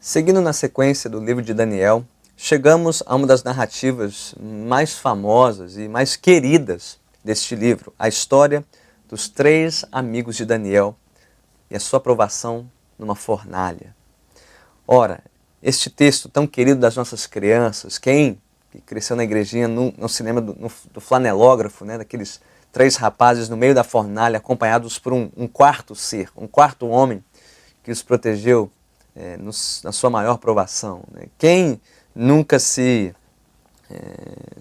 Seguindo na sequência do livro de Daniel, chegamos a uma das narrativas mais famosas e mais queridas deste livro, a história dos 3 amigos de Daniel e a sua aprovação numa fornalha. Ora, este texto tão querido das nossas crianças, quem que cresceu na igrejinha não se lembra do flanelógrafo, né? Daqueles 3 rapazes no meio da fornalha acompanhados por um quarto ser, um quarto homem que os protegeu na sua maior provação, né? Quem nunca se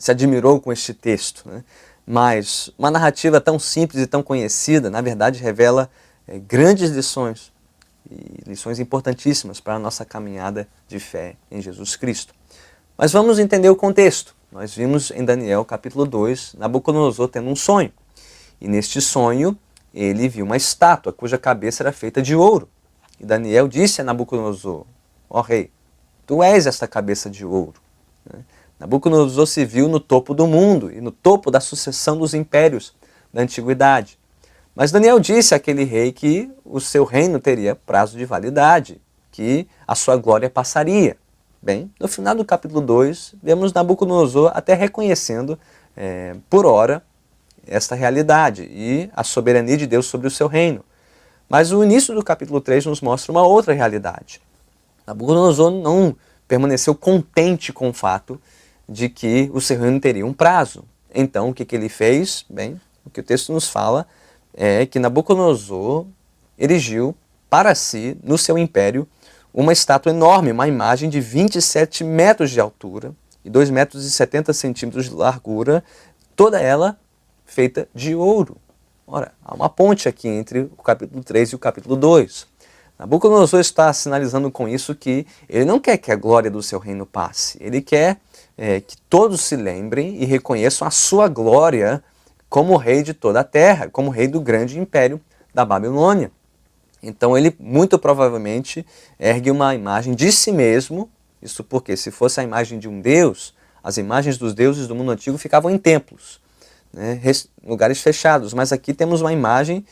admirou com este texto, né? Mas uma narrativa tão simples e tão conhecida, na verdade, revela grandes lições, e lições importantíssimas para a nossa caminhada de fé em Jesus Cristo. Mas vamos entender o contexto. Nós vimos em Daniel capítulo 2, Nabucodonosor tendo um sonho. E neste sonho, ele viu uma estátua cuja cabeça era feita de ouro. E Daniel disse a Nabucodonosor: ó rei, tu és esta cabeça de ouro. Nabucodonosor se viu no topo do mundo e no topo da sucessão dos impérios da antiguidade. Mas Daniel disse àquele rei que o seu reino teria prazo de validade, que a sua glória passaria. Bem, no final do capítulo 2, vemos Nabucodonosor até reconhecendo, por ora, esta realidade e a soberania de Deus sobre o seu reino. Mas o início do capítulo 3 nos mostra uma outra realidade. Nabucodonosor não permaneceu contente com o fato de que o seu reino teria um prazo. Então, o que ele fez? Bem, o que o texto nos fala é que Nabucodonosor erigiu para si, no seu império, uma estátua enorme, uma imagem de 27 metros de altura e 2,70 metros de largura, toda ela feita de ouro. Ora, há uma ponte aqui entre o capítulo 3 e o capítulo 2. Nabucodonosor está sinalizando com isso que ele não quer que a glória do seu reino passe. Ele quer que todos se lembrem e reconheçam a sua glória como rei de toda a terra, como rei do grande império da Babilônia. Então ele muito provavelmente ergue uma imagem de si mesmo, isso porque se fosse a imagem de um deus, as imagens dos deuses do mundo antigo ficavam em templos, né, lugares fechados, mas aqui temos uma imagem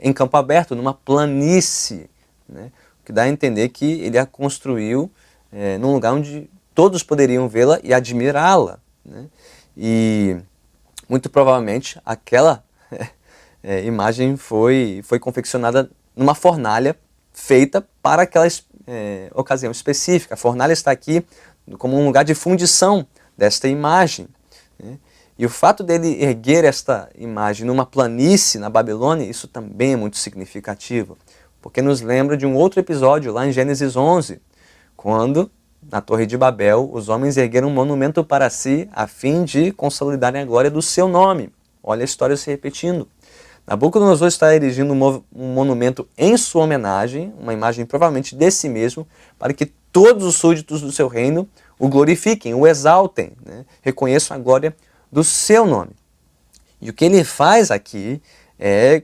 em campo aberto, numa planície, né, o que dá a entender que ele a construiu num lugar onde todos poderiam vê-la e admirá-la, né, e muito provavelmente aquela imagem foi confeccionada numa fornalha feita para aquela ocasião específica. A fornalha está aqui como um lugar de fundição desta imagem, né? E o fato dele erguer esta imagem numa planície na Babilônia, isso também é muito significativo, porque nos lembra de um outro episódio lá em Gênesis 11, quando, na Torre de Babel, os homens ergueram um monumento para si a fim de consolidarem a glória do seu nome. Olha a história se repetindo. Nabucodonosor está erigindo um monumento em sua homenagem, uma imagem provavelmente de si mesmo, para que todos os súditos do seu reino o glorifiquem, o exaltem, né? Reconheçam a glória do seu nome. E o que ele faz aqui é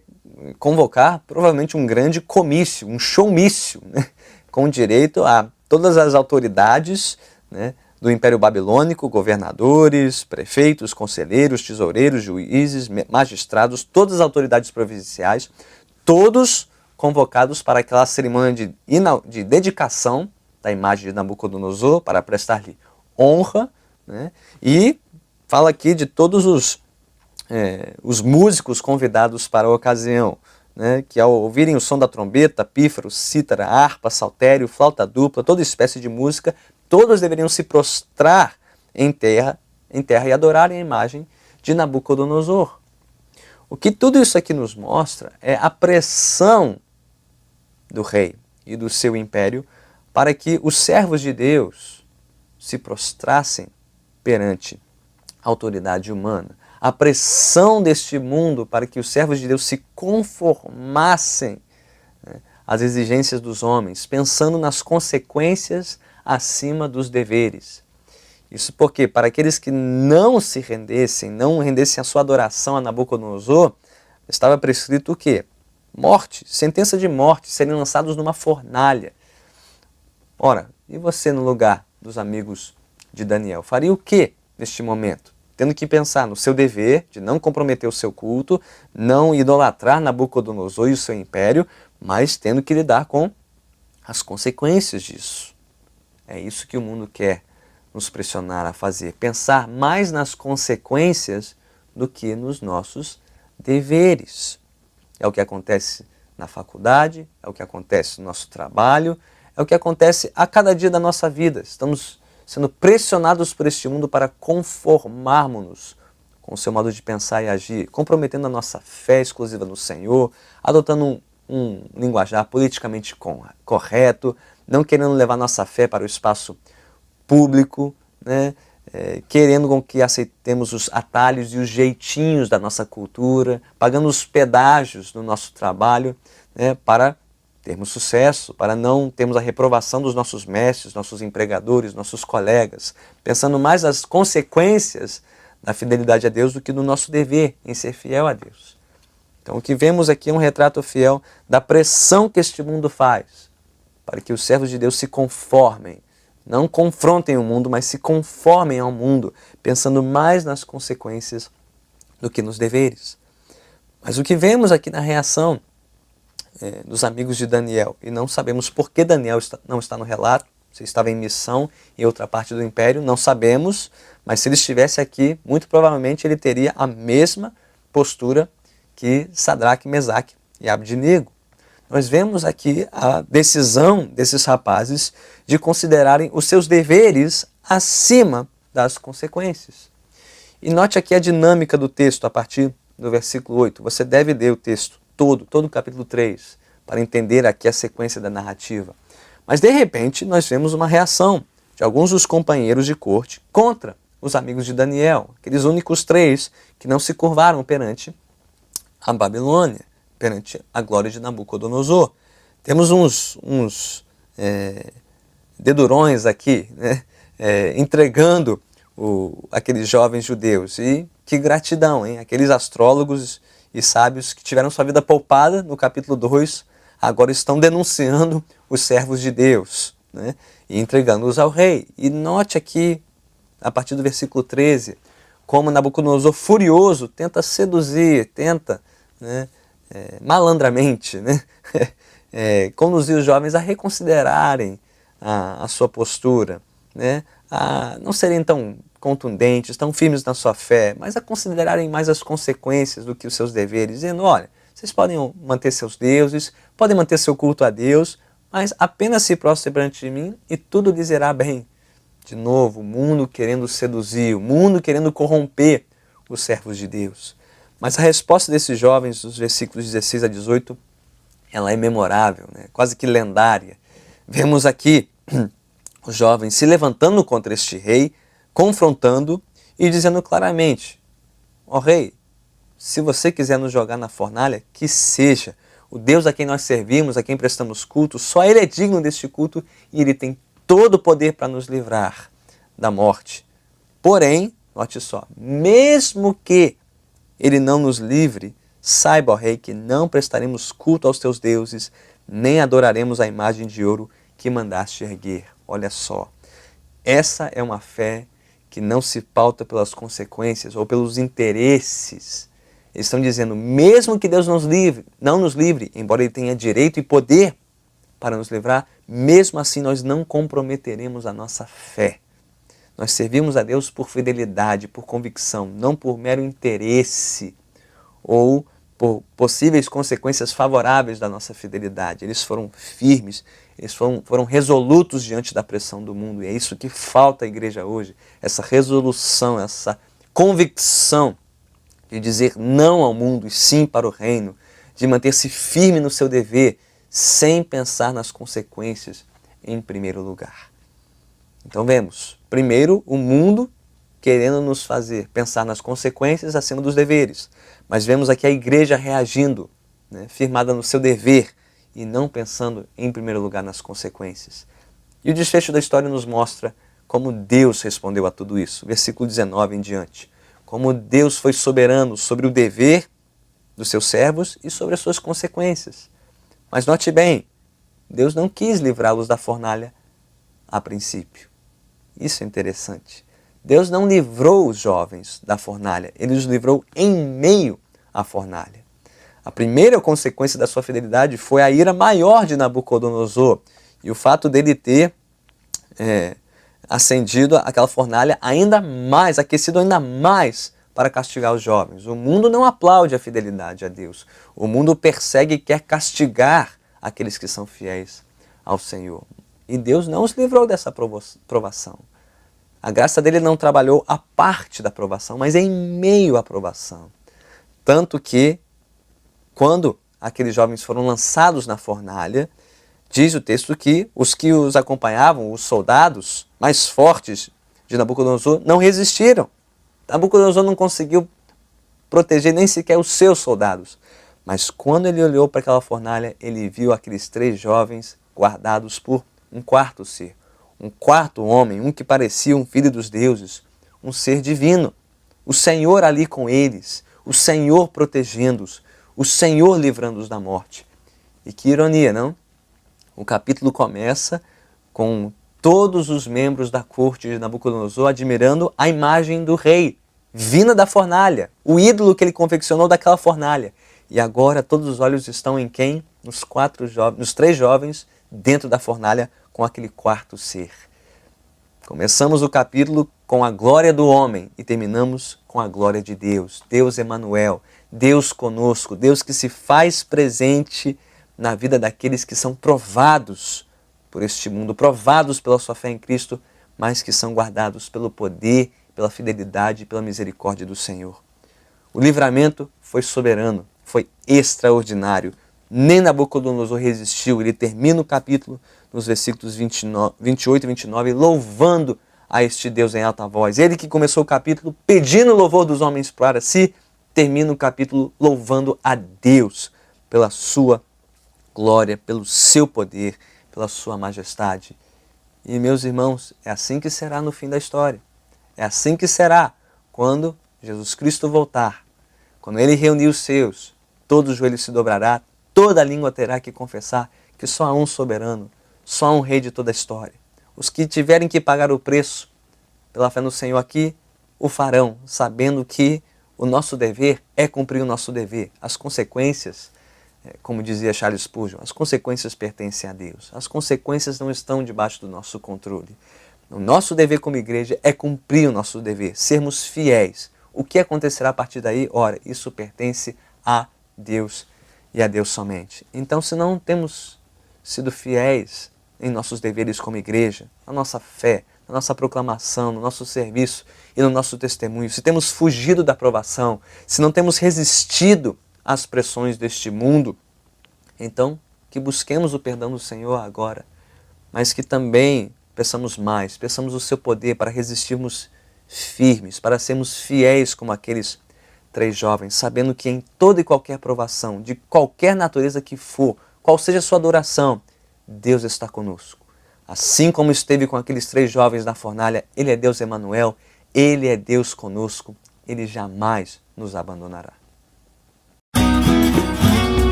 convocar provavelmente um grande comício, um showmício, né? Com direito a todas as autoridades, né, do Império Babilônico, governadores, prefeitos, conselheiros, tesoureiros, juízes, magistrados, todas as autoridades provinciais, todos convocados para aquela cerimônia de dedicação da imagem de Nabucodonosor, para prestar-lhe honra, né? E fala aqui de todos os músicos convidados para a ocasião, né, que ao ouvirem o som da trombeta, pífaro, cítara, harpa, saltério, flauta dupla, toda espécie de música, todos deveriam se prostrar em terra e adorarem a imagem de Nabucodonosor. O que tudo isso aqui nos mostra é a pressão do rei e do seu império para que os servos de Deus se prostrassem perante a autoridade humana. A pressão deste mundo para que os servos de Deus se conformassem, né, às exigências dos homens, pensando nas consequências acima dos deveres. Isso porque, para aqueles que não se rendessem, não rendessem a sua adoração a Nabucodonosor, estava prescrito o quê? Morte, sentença de morte, serem lançados numa fornalha. Ora, e você no lugar dos amigos de Daniel, faria o quê neste momento? Tendo que pensar no seu dever de não comprometer o seu culto, não idolatrar Nabucodonosor e o seu império, mas tendo que lidar com as consequências disso. É isso que o mundo quer nos pressionar a fazer, pensar mais nas consequências do que nos nossos deveres. É o que acontece na faculdade, é o que acontece no nosso trabalho, é o que acontece a cada dia da nossa vida. Estamos sendo pressionados por este mundo para conformarmos-nos com o seu modo de pensar e agir, comprometendo a nossa fé exclusiva no Senhor, adotando um linguajar politicamente correto, não querendo levar nossa fé para o espaço público, né? Querendo com que aceitemos os atalhos e os jeitinhos da nossa cultura, pagando os pedágios no nosso trabalho, né? Para termos sucesso, para não termos a reprovação dos nossos mestres, nossos empregadores, nossos colegas, pensando mais nas consequências da fidelidade a Deus do que no nosso dever em ser fiel a Deus. Então o que vemos aqui é um retrato fiel da pressão que este mundo faz para que os servos de Deus se conformem, não confrontem o mundo, mas se conformem ao mundo, pensando mais nas consequências do que nos deveres. Mas o que vemos aqui na reação dos amigos de Daniel, e não sabemos por que Daniel não está no relato, se estava em missão em outra parte do império, não sabemos, mas se ele estivesse aqui, muito provavelmente ele teria a mesma postura que Sadraque, Mesaque e Abdenego. Nós vemos aqui a decisão desses rapazes de considerarem os seus deveres acima das consequências. E note aqui a dinâmica do texto a partir do versículo 8. Você deve ler o texto todo o capítulo 3, para entender aqui a sequência da narrativa. Mas de repente nós vemos uma reação de alguns dos companheiros de corte contra os amigos de Daniel, aqueles únicos 3 que não se curvaram perante a Babilônia, perante a glória de Nabucodonosor. Temos uns dedurões aqui, né? Entregando aqueles jovens judeus. E que gratidão, hein? Aqueles astrólogos e sábios que tiveram sua vida poupada no capítulo 2, agora estão denunciando os servos de Deus, né? E entregando-os ao rei. E note aqui, a partir do versículo 13, como Nabucodonosor furioso tenta seduzir, tenta, né, malandramente, né, conduzir os jovens a reconsiderarem a sua postura, né, a não serem tão contundentes, tão firmes na sua fé, mas a considerarem mais as consequências do que os seus deveres, dizendo, olha, vocês podem manter seus deuses, podem manter seu culto a Deus, mas apenas se prostrem perante mim e tudo lhes irá bem. De novo, o mundo querendo seduzir, o mundo querendo corromper os servos de Deus. Mas a resposta desses jovens, dos versículos 16 a 18, ela é memorável, né? Quase que lendária. Vemos aqui os jovens se levantando contra este rei, confrontando e dizendo claramente, ó rei, se você quiser nos jogar na fornalha, que seja. O Deus a quem nós servimos, a quem prestamos culto, só Ele é digno deste culto e Ele tem todo o poder para nos livrar da morte. Porém, note só, mesmo que Ele não nos livre, saiba, ó rei, que não prestaremos culto aos teus deuses, nem adoraremos a imagem de ouro que mandaste erguer. Olha só, essa é uma fé que não se pauta pelas consequências ou pelos interesses. Eles estão dizendo, mesmo que Deus não nos livre, embora Ele tenha direito e poder para nos livrar, mesmo assim nós não comprometeremos a nossa fé. Nós servimos a Deus por fidelidade, por convicção, não por mero interesse ou por possíveis consequências favoráveis da nossa fidelidade. Eles foram firmes, eles foram resolutos diante da pressão do mundo. E é isso que falta à igreja hoje, essa resolução, essa convicção de dizer não ao mundo e sim para o reino, de manter-se firme no seu dever, sem pensar nas consequências em primeiro lugar. Então vemos, primeiro, o mundo querendo nos fazer pensar nas consequências acima dos deveres. Mas vemos aqui a igreja reagindo, né, firmada no seu dever e não pensando em primeiro lugar nas consequências. E o desfecho da história nos mostra como Deus respondeu a tudo isso. Versículo 19 em diante. Como Deus foi soberano sobre o dever dos seus servos e sobre as suas consequências. Mas note bem, Deus não quis livrá-los da fornalha a princípio. Isso é interessante. Deus não livrou os jovens da fornalha, Ele os livrou em meio à fornalha. A primeira consequência da sua fidelidade foi a ira maior de Nabucodonosor e o fato dele ter acendido aquela fornalha ainda mais, aquecido ainda mais para castigar os jovens. O mundo não aplaude a fidelidade a Deus. O mundo persegue e quer castigar aqueles que são fiéis ao Senhor. E Deus não os livrou dessa provação. A graça dele não trabalhou à parte da provação, mas em meio à provação. Tanto que, quando aqueles jovens foram lançados na fornalha, diz o texto que os acompanhavam, os soldados mais fortes de Nabucodonosor, não resistiram. Nabucodonosor não conseguiu proteger nem sequer os seus soldados. Mas quando ele olhou para aquela fornalha, ele viu aqueles 3 jovens guardados por um quarto ser. Um quarto homem, um que parecia um filho dos deuses, um ser divino. O Senhor ali com eles, o Senhor protegendo-os, o Senhor livrando-os da morte. E que ironia, não? O capítulo começa com todos os membros da corte de Nabucodonosor admirando a imagem do rei, vinda da fornalha, o ídolo que ele confeccionou daquela fornalha. E agora todos os olhos estão em quem? Nos 3 jovens dentro da fornalha com aquele quarto ser. Começamos o capítulo com a glória do homem e terminamos com a glória de Deus. Deus Emanuel, Deus conosco, Deus que se faz presente na vida daqueles que são provados por este mundo, provados pela sua fé em Cristo, mas que são guardados pelo poder, pela fidelidade e pela misericórdia do Senhor. O livramento foi soberano, foi extraordinário. Nem Nabucodonosor resistiu. Ele termina o capítulo nos versículos 28 e 29, louvando a este Deus em alta voz. Ele que começou o capítulo pedindo o louvor dos homens para si, termina o capítulo louvando a Deus pela sua glória, pelo seu poder, pela sua majestade. E, meus irmãos, é assim que será no fim da história. É assim que será quando Jesus Cristo voltar. Quando ele reunir os seus, todo joelho se dobrará, toda língua terá que confessar que só há um soberano, só há um rei de toda a história. Os que tiverem que pagar o preço pela fé no Senhor aqui, o farão, sabendo que o nosso dever é cumprir o nosso dever. As consequências, como dizia Charles Spurgeon, as consequências pertencem a Deus. As consequências não estão debaixo do nosso controle. O nosso dever como igreja é cumprir o nosso dever, sermos fiéis. O que acontecerá a partir daí? Ora, isso pertence a Deus e a Deus somente. Então, se não temos sido fiéis em nossos deveres como igreja, na nossa fé, na nossa proclamação, no nosso serviço e no nosso testemunho, se temos fugido da provação, se não temos resistido às pressões deste mundo, então que busquemos o perdão do Senhor agora, mas que também peçamos mais, peçamos o seu poder para resistirmos firmes, para sermos fiéis como aqueles 3 jovens, sabendo que em toda e qualquer provação, de qualquer natureza que for, qual seja a sua adoração, Deus está conosco. Assim como esteve com aqueles 3 jovens na fornalha, Ele é Deus Emanuel, Ele é Deus conosco, Ele jamais nos abandonará.